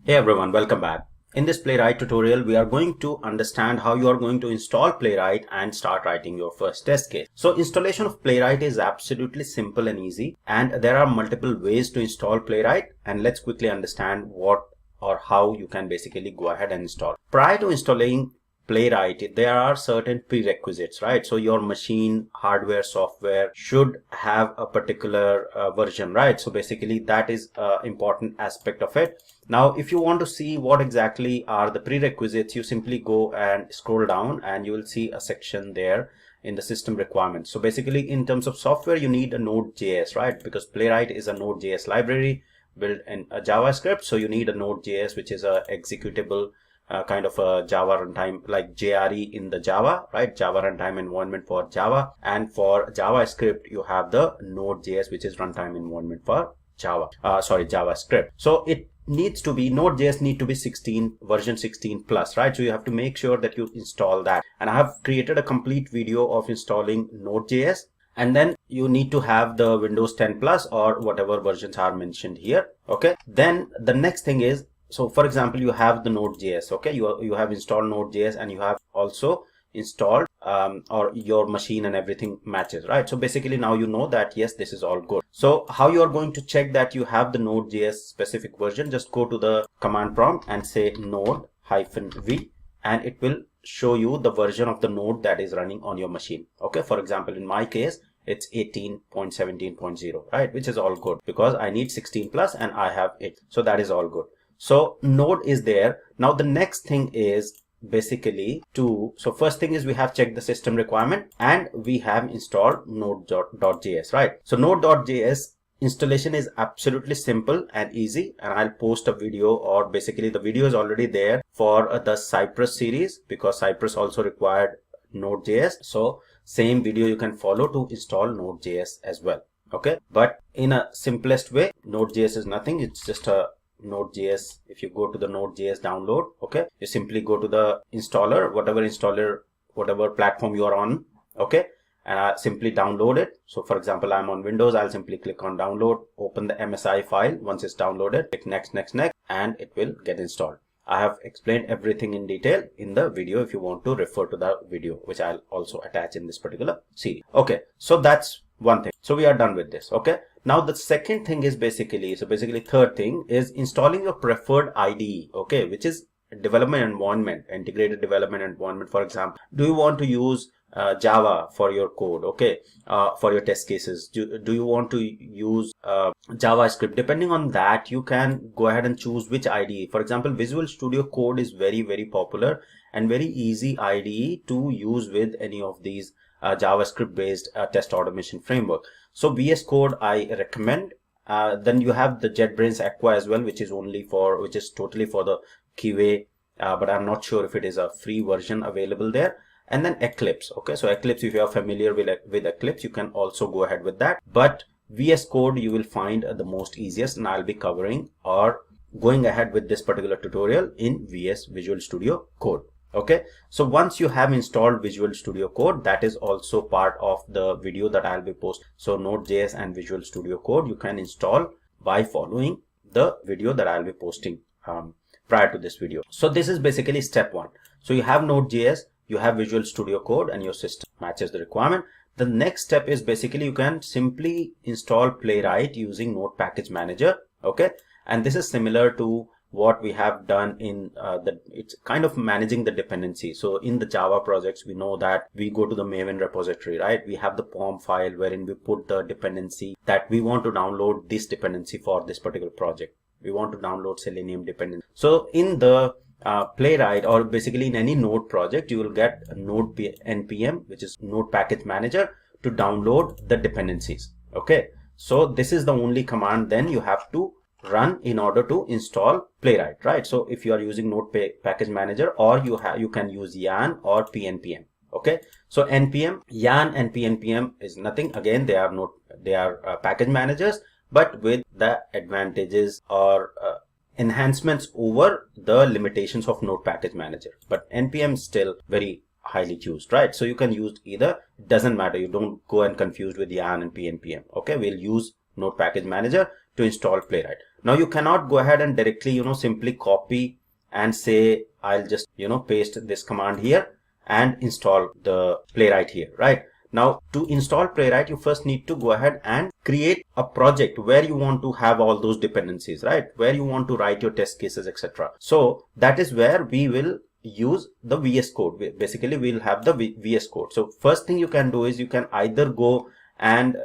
Hey everyone, welcome back. In this Playwright tutorial, we are going to understand how you are going to install Playwright and start writing your first test case. So installation of Playwright is absolutely simple and easy, and there are multiple ways to install Playwright, and let's quickly understand what or how you can basically go ahead and install. Prior to installing Playwright, there are certain prerequisites, right? So your machine, hardware, software should have a particular version, right? So basically that is an important aspect of it. Now, if you want to see what exactly are the prerequisites, you simply go and scroll down and you will see a section there in the system requirements. So basically in terms of software, you need a Node.js, right? Because Playwright is a Node.js library built in a JavaScript. So you need a Node.js, which is a executable kind of a Java runtime like JRE in the Java, right? Java runtime environment for Java. And for JavaScript, you have the Node.js, which is runtime environment for JavaScript. So it needs to be Node.js need to be version 16 plus, right? So you have to make sure that you install that. And I have created a complete video of installing Node.js. And then you need to have the Windows 10 plus or whatever versions are mentioned here. Okay. Then the next thing is, so for example, you have the Node.js, okay, you have installed Node.js and you have also installed or your machine and everything matches, right? So basically now you know that yes, this is all good. So how you are going to check that you have the Node.js specific version? Just go to the command prompt and say node-v and it will show you the version of the node that is running on your machine. Okay, for example, in my case, it's 18.17.0, right? Which is all good because I need 16 plus and I have it. So that is all good. So node is there. Now the next thing is basically so first thing is we have checked the system requirement and we have installed node.js, right? So node.js installation is absolutely simple and easy, and I'll post a video, or basically the video is already there for the Cypress series because Cypress also required Node.js. So same video you can follow to install Node.js as well. Okay, but in a simplest way, Node.js is nothing. It's just a Node.js. If you go to the Node.js download, okay, you simply go to the installer, whatever platform you are on, okay, and I simply download it. So for example, I'm on Windows, I'll simply click on download, open the MSI file. Once it's downloaded, click next, and it will get installed. I have explained everything in detail in the video if you want to refer to the video, which I'll also attach in this particular series. Okay, so that's one thing. So we are done with this. Okay, now the second thing is basically third thing is installing your preferred IDE, okay, which is development environment, integrated development environment. For example, do you want to use Java for your code, okay, for your test cases? Do you want to use JavaScript? Depending on that, you can go ahead and choose which IDE. For example, Visual Studio Code is very, very popular and very easy IDE to use with any of these JavaScript based test automation framework. So VS Code I recommend. Then you have the JetBrains Aqua as well, which is totally for the QA, but I'm not sure if it is a free version available there. And then Eclipse. Okay, so Eclipse, if you are familiar with Eclipse, you can also go ahead with that. But VS Code you will find the most easiest, and I'll be covering or going ahead with this particular tutorial in Visual Studio Code. Okay, so once you have installed Visual Studio Code, that is also part of the video that I'll be posting. So Node.js and Visual Studio Code you can install by following the video that I'll be posting prior to this video. So this is basically step one. So you have Node.js, you have Visual Studio Code, and your system matches the requirement. The next step is basically you can simply install Playwright using Node Package Manager. Okay, and this is similar to what we have done in it's kind of managing the dependency. So in the Java projects, we know that we go to the Maven repository, right? We have the POM file wherein we put the dependency that we want to download this dependency for this particular project. We want to download Selenium dependency. So in the Playwright, or basically in any Node project, you will get a Node npm, which is Node Package Manager, to download the dependencies. Okay, so this is the only command then you have to run in order to install Playwright, right? So if you are using Node Package Manager, or you can use yarn or pnpm. Okay, so yarn and pnpm is nothing. Again, they are package managers, but with the advantages or enhancements over the limitations of Node Package Manager. But npm is still very highly used, right? So you can use either, it doesn't matter. You don't go and confuse with yarn and pnpm. Okay, we'll use Node Package Manager to install Playwright. Now you cannot go ahead and directly, simply copy and say, I'll just, paste this command here and install the Playwright here, right? Now to install Playwright, you first need to go ahead and create a project where you want to have all those dependencies, right? Where you want to write your test cases, etc. So that is where we will use the VS Code. Basically, we'll have the VS Code. So first thing you can do is you can either go and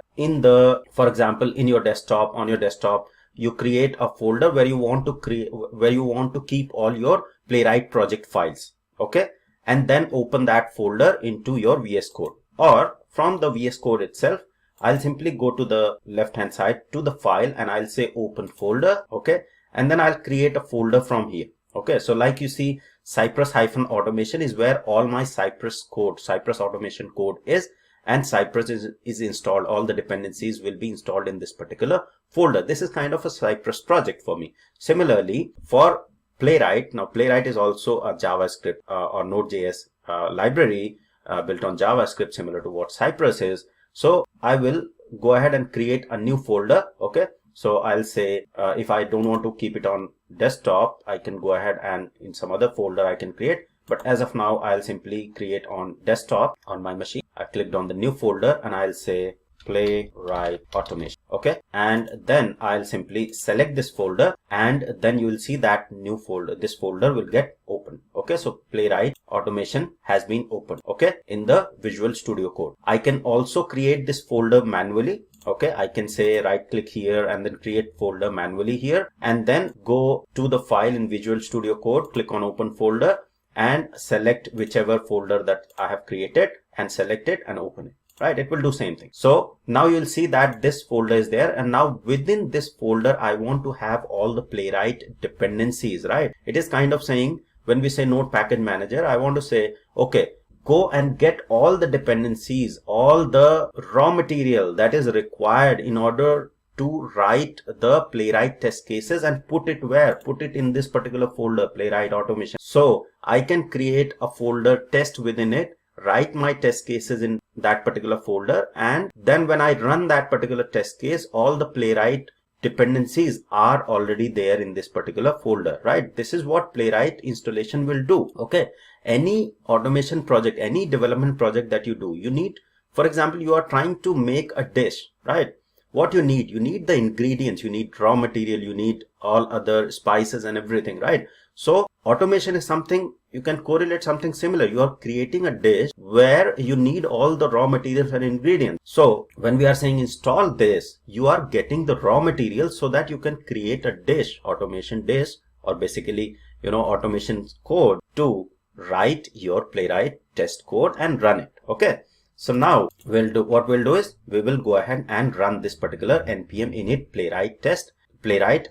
for example, in your desktop, on your desktop, you create a folder where you want to keep all your Playwright project files, okay? And then open that folder into your VS Code. Or from the VS Code itself, I'll simply go to the left hand side to the file and I'll say open folder, okay? And then I'll create a folder from here, okay? So like you see, Cypress-automation is where all my Cypress automation code is, and Cypress is installed. All the dependencies will be installed in this particular folder. This is kind of a Cypress project for me. Similarly, for Playwright, now Playwright is also a JavaScript or Node.js library built on JavaScript, similar to what Cypress is. So I will go ahead and create a new folder, okay? So I'll say if I don't want to keep it on desktop, I can go ahead and in some other folder I can create. But as of now, I'll simply create on desktop on my machine. I clicked on the new folder and I'll say Playwright automation, okay? And then I'll simply select this folder, and then you will see that new folder, this folder will get opened, okay? So Playwright automation has been opened, okay, in the Visual Studio Code. I can also create this folder manually, okay? I can say right click here and then create folder manually here, and then go to the file in Visual Studio Code, click on open folder and select whichever folder that I have created and select it and open it, right? It will do same thing. So now you'll see that this folder is there, and now within this folder I want to have all the Playwright dependencies, right? It is kind of saying, when we say node package manager, I want to say, okay, go and get all the dependencies, all the raw material that is required in order to write the Playwright test cases, and put it where? Put it in this particular folder, Playwright automation. So I can create a folder test within it, write my test cases in that particular folder, and then when I run that particular test case, all the Playwright dependencies are already there in this particular folder, right? This is what Playwright installation will do, okay? Any automation project, any development project that you do, you need, for example, you are trying to make a dish, right? What you need the ingredients, you need raw material, you need all other spices and everything, right? So automation is something, you can correlate something similar. You are creating a dish where you need all the raw materials and ingredients. So when we are saying install this, you are getting the raw materials so that you can create a dish, automation dish, or basically, automation code to write your Playwright test code and run it, okay? So now what we'll do is we will go ahead and run this particular npm init Playwright test, Playwright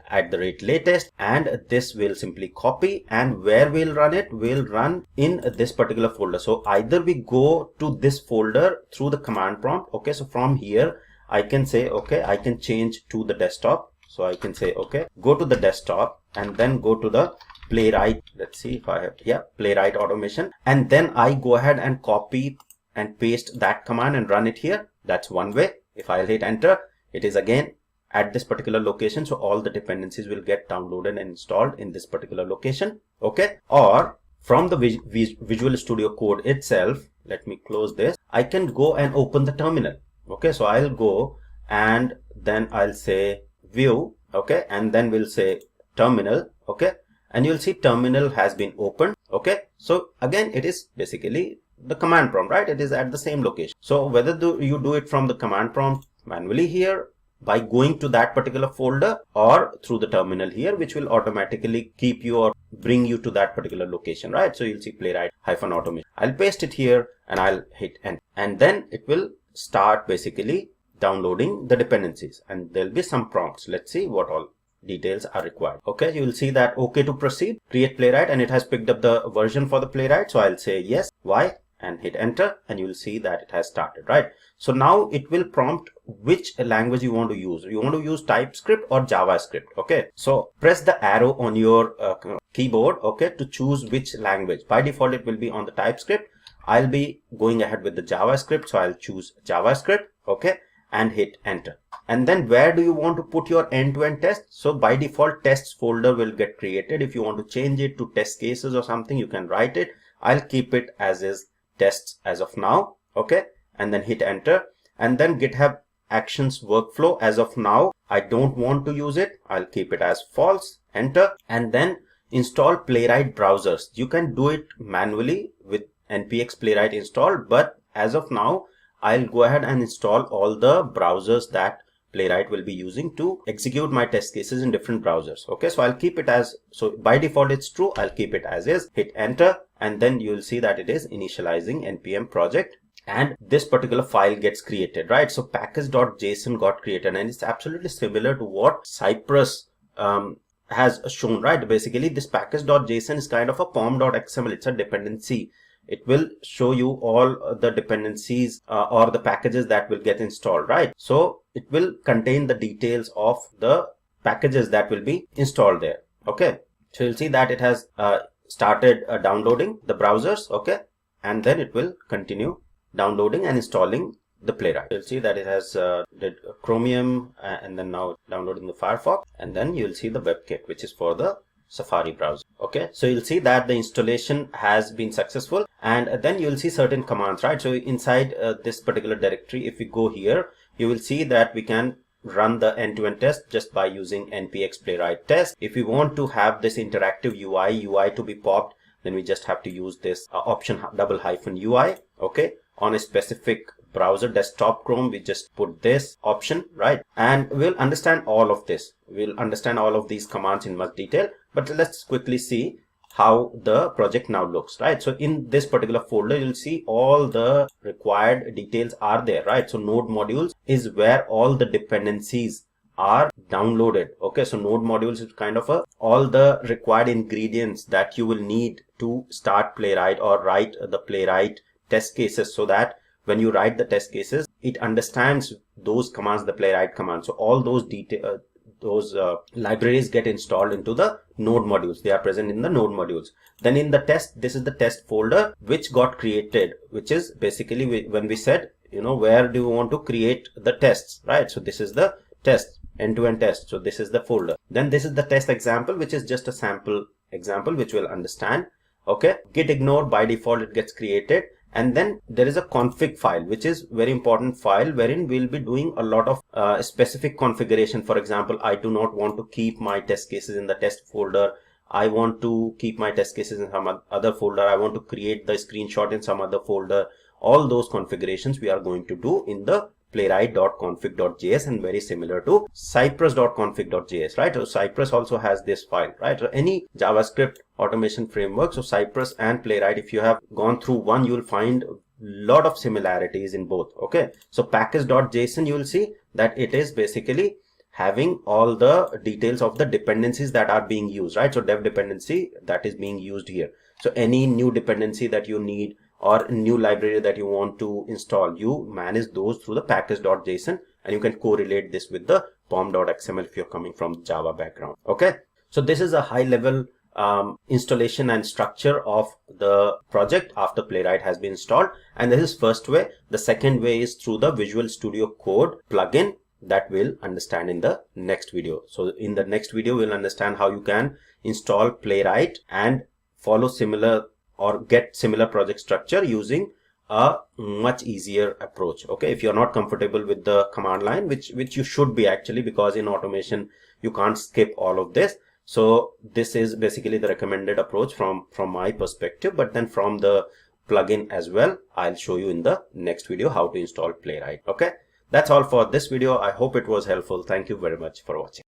@latest, and this will simply copy, and where we'll run it, we'll run in this particular folder. So either we go to this folder through the command prompt, okay? So from here I can say, okay, I can change to the desktop. So I can say, okay, go to the desktop and then go to the Playwright. Let's see if I have, yeah, Playwright automation, and then I go ahead and copy and paste that command and run it here. That's one way. If I'll hit enter, it is again at this particular location. So all the dependencies will get downloaded and installed in this particular location, okay? Or from the Visual Studio Code itself, let me close this. I can go and open the terminal, okay? So I'll go and then I'll say view, okay? And then we'll say terminal, okay? And you'll see terminal has been opened, okay? So again, it is basically the command prompt, right? It is at the same location. So whether you do it from the command prompt manually here by going to that particular folder, or through the terminal here, which will automatically keep you or bring you to that particular location, right? So you'll see Playwright -automation. I'll paste it here and I'll hit enter, and then it will start basically downloading the dependencies, and there'll be some prompts. Let's see what all details are required. Okay, you will see that okay to proceed, create Playwright, and it has picked up the version for the Playwright. So I'll say yes, why, and hit enter, and you will see that it has started, right? So now it will prompt which language you want to use. You want to use TypeScript or JavaScript, okay? So press the arrow on your keyboard, okay, to choose which language. By default, it will be on the TypeScript. I'll be going ahead with the JavaScript, so I'll choose JavaScript, okay? and hit enter. And then where do you want to put your end-to-end test? So by default, tests folder will get created. If you want to change it to test cases or something, you can write it. I'll keep it as is tests as of now. Okay. And then hit enter. And then GitHub Actions workflow, as of now, I don't want to use it. I'll keep it as false. Enter. And then install Playwright browsers. You can do it manually with npx Playwright installed, but as of now, I'll go ahead and install all the browsers that Playwright will be using to execute my test cases in different browsers. Okay, so I'll keep it as, so by default it's true. I'll keep it as is, hit enter, and then you'll see that it is initializing npm project. And this particular file gets created, right? So package.json got created, and it's absolutely similar to what Cypress has shown, right? Basically, this package.json is kind of a pom.xml. It's a dependency. It will show you all the dependencies or the packages that will get installed, right? So it will contain the details of the packages that will be installed there. Okay, so you'll see that it has started downloading the browsers. Okay, and then it will continue downloading and installing the Playwright. You'll see that it has did Chromium and then now downloading the Firefox, and then you'll see the WebKit, which is for the Safari browser. Okay, so you'll see that the installation has been successful, and then you'll see certain commands, right? So inside this particular directory, if we go here, you will see that we can run the end-to-end test just by using npx Playwright test. If we want to have this interactive UI to be popped, then we just have to use this option --UI. Okay, on a specific browser, desktop Chrome, we just put this option, right? And we'll understand all of this. We'll understand all of these commands in much detail, but let's quickly see how the project now looks, right? So in this particular folder, you'll see all the required details are there, right? So node modules is where all the dependencies are downloaded. Okay, so node modules is kind of all the required ingredients that you will need to start Playwright or write the Playwright test cases, so that when you write the test cases, it understands those commands, the Playwright commands. So all those detail, libraries get installed into the node modules. They are present in the node modules. Then in the test, this is the test folder which got created, which is basically when we said, you know, where do you want to create the tests, right? So this is the test, end-to-end test. So this is the folder. Then this is the test example, which is just a sample example which we'll understand. Okay, git ignore, by default it gets created. And then there is a config file, which is very important file wherein we'll be doing a lot of specific configuration. For example, I do not want to keep my test cases in the test folder. I want to keep my test cases in some other folder. I want to create the screenshot in some other folder. All those configurations we are going to do in the playwright.config.js, and very similar to cypress.config.js, right? So Cypress also has this file, right? So any JavaScript automation framework, so Cypress and Playwright, if you have gone through one, you will find a lot of similarities in both. Okay, so package.json, you will see that it is basically having all the details of the dependencies that are being used, right? So dev dependency that is being used here. So any new dependency that you need or new library that you want to install, you manage those through the package.json, and you can correlate this with the pom.xml if you're coming from Java background. Okay, so this is a high level installation and structure of the project after Playwright has been installed, and this is first way. The second way is through the Visual Studio Code plugin that we'll understand in the next video. So in the next video, we'll understand how you can install Playwright and follow similar or get similar project structure using a much easier approach. Okay, if you're not comfortable with the command line, which you should be actually, because in automation you can't skip all of this. So this is basically the recommended approach from my perspective, but then from the plugin as well, I'll show you in the next video how to install Playwright. Okay, that's all for this video. I hope it was helpful. Thank you very much for watching.